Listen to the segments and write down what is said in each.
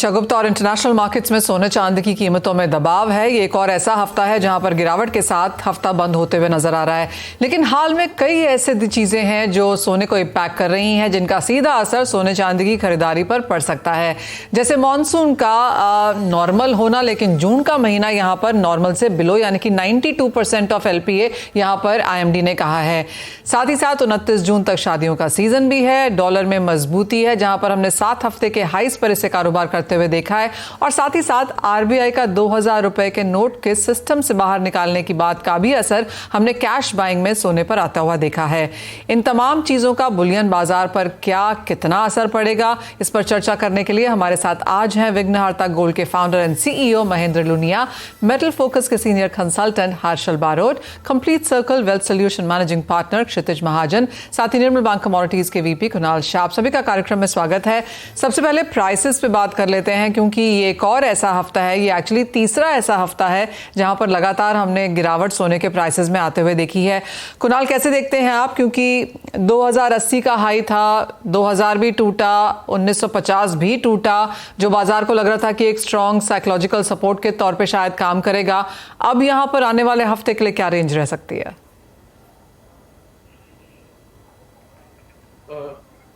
शगुफ्ता और international markets में सोने चांदी की कीमतों में दबाव है। ये एक और ऐसा हफ्ता है जहां पर गिरावट के साथ हफ्ता बंद होते हुए नजर आ रहा है। लेकिन हाल में कई ऐसे चीजें हैं जो सोने को इम्पैक्ट कर रही हैं, जिनका सीधा असर सोने चांदी की खरीदारी पर पड़ सकता है। जैसे मानसून का नॉर्मल होना, लेकिन जून का महीना यहां पर नॉर्मल से बिलो, यानी कि 92% ऑफ एलपीए यहां पर आईएमडी ने कहा है। साथ ही साथ 29 जून तक शादियों का सीजन भी है। डॉलर में मजबूती है, जहां पर हमने 7 हफ्ते के हाईस पर इसे कारोबार करते हुए देखा है। और साथ ही साथ आरबीआई का 2000 रुपए के नोट के सिस्टम से बाहर निकालने की बात का भी असर हमने कैश बाइंग में सोने पर आता हुआ देखा है। इन तमाम चीजों का बुलियन बाजार पर क्या कितना असर पड़ेगा, इस पर चर्चा करने के लिए हमारे साथ आज हैं विघ्नहर्ता गोल्ड के founder and CEO Mahendra Luniya, Metal Focus के senior consultant Harshal Barot, Complete Circle Wealth Solution managing partner Kshitij Mahajan, साथ ही निर्मल बैंक कमोडिटीज के वीपी कुणाल शाह। सभी का कार्यक्रम में स्वागत है। सबसे पहले प्राइसेस पे बात कर लेते हैं, क्योंकि ये एक और ऐसा हफ्ता है, ये एक्चुअली तीसरा ऐसा हफ्ता है जहां पर लगातार हमने गिरावट सोने के प्राइसेस में आते हुए देखी है। कुणाल, कैसे देखते हैं आप? क्योंकि 2080 का हाई था, 2000 भी टूटा, 1950 भी टूटा, जो बाजार को लग रहा था कि एक स्ट्रॉन्ग साइकोलॉजिकल सपोर्ट के तौर पे शायद काम करेगा। अब यहां पर आने वाले हफ्ते के लिए क्या रेंज रह सकती है?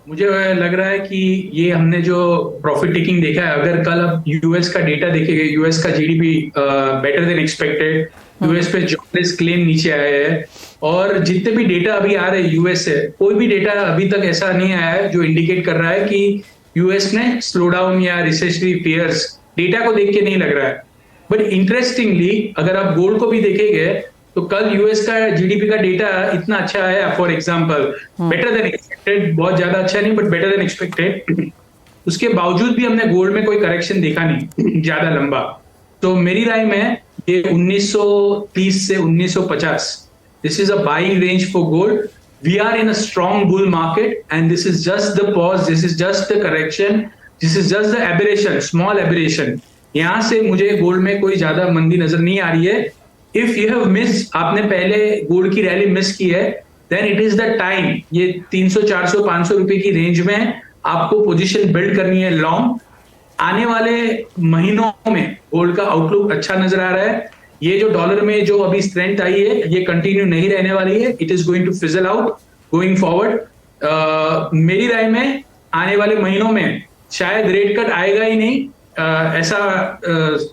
मुझे लग रहा है कि ये हमने जो प्रॉफिट टेकिंग देखा है, अगर कल अब यूएस का डेटा देखेंगे, यूएस का GDP better than expected, US पे जॉबलेस क्लेम नीचे आए हैं, और जितने भी डेटा अभी आ रहे हैं यूएस से, कोई भी डेटा अभी तक ऐसा नहीं आया है जो इंडिकेट कर रहा है कि यूएस में स्लो डाउन या रिसेशनरी फियर्स, डेटा को देख के नहीं लग रहा है। बट इंटरेस्टिंगली अगर आप गोल्ड को भी देखेंगे तो कल यूएस का जीडीपी का डेटा इतना अच्छा आया, for example better than expected, बहुत ज्यादा अच्छा नहीं बट बेटर देन एक्सपेक्टेड। उसके बावजूद भी हमने गोल्ड में कोई करेक्शन देखा नहीं ज्यादा लंबा। तो मेरी राय में ये 1930 से 1950, this is a buying range for gold. We are in a strong bull market and this is just the pause, this is just the correction, this is just the aberration, small aberration. यहां से मुझे gold में कोई ज्यादा मंदी नजर नहीं आ रही है। इफ यू हैव मिस, आपने पहले गोल्ड की रैली मिस की है, then it is the time, ये 300 400 500 रुपए की रेंज में आपको पोजीशन बिल्ड करनी है लॉन्ग। आने वाले महीनों में गोल्ड का आउटलुक अच्छा नजर आ रहा है। ये जो डॉलर में जो अभी स्ट्रेंथ आई है, ये कंटिन्यू नहीं रहने वाली है, it is going to fizzle out going forward. मेरी राय में आने वाले महीनों में शायद रेट कट आएगा ही नहीं, ऐसा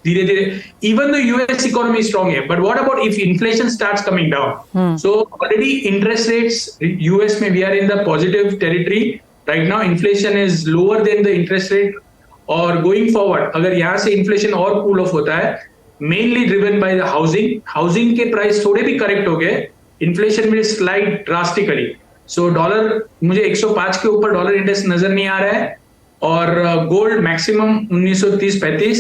धीरे धीरे, even the US economy strong है, but what about if inflation starts coming down? So already interest rates US में, we are in the positive territory right now, inflation is lower than the interest rate. और going forward अगर यहां से inflation और cool off होता है, mainly driven by the housing के price थोड़े भी करेक्ट हो गए, इन्फ्लेशन में स्लाइड ड्रास्टिकली। सो डॉलर, मुझे 105 के ऊपर डॉलर इंडेक्स नजर नहीं आ रहा है, और गोल्ड मैक्सिमम 1930-35,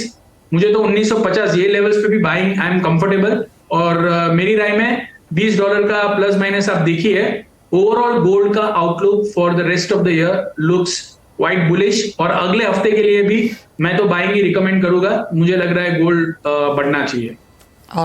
मुझे तो 1950 ये लेवल्स पे भी बाइंग आई एम कंफर्टेबल। और मेरी राय में $20 का प्लस माइनस आप देखिए, ओवरऑल गोल्ड का outlook for the rest of the year looks quite bullish. और अगले हफ्ते के लिए भी मैं तो बाइंग ही रिकमेंड करूंगा, मुझे लग रहा है गोल्ड बढ़ना चाहिए।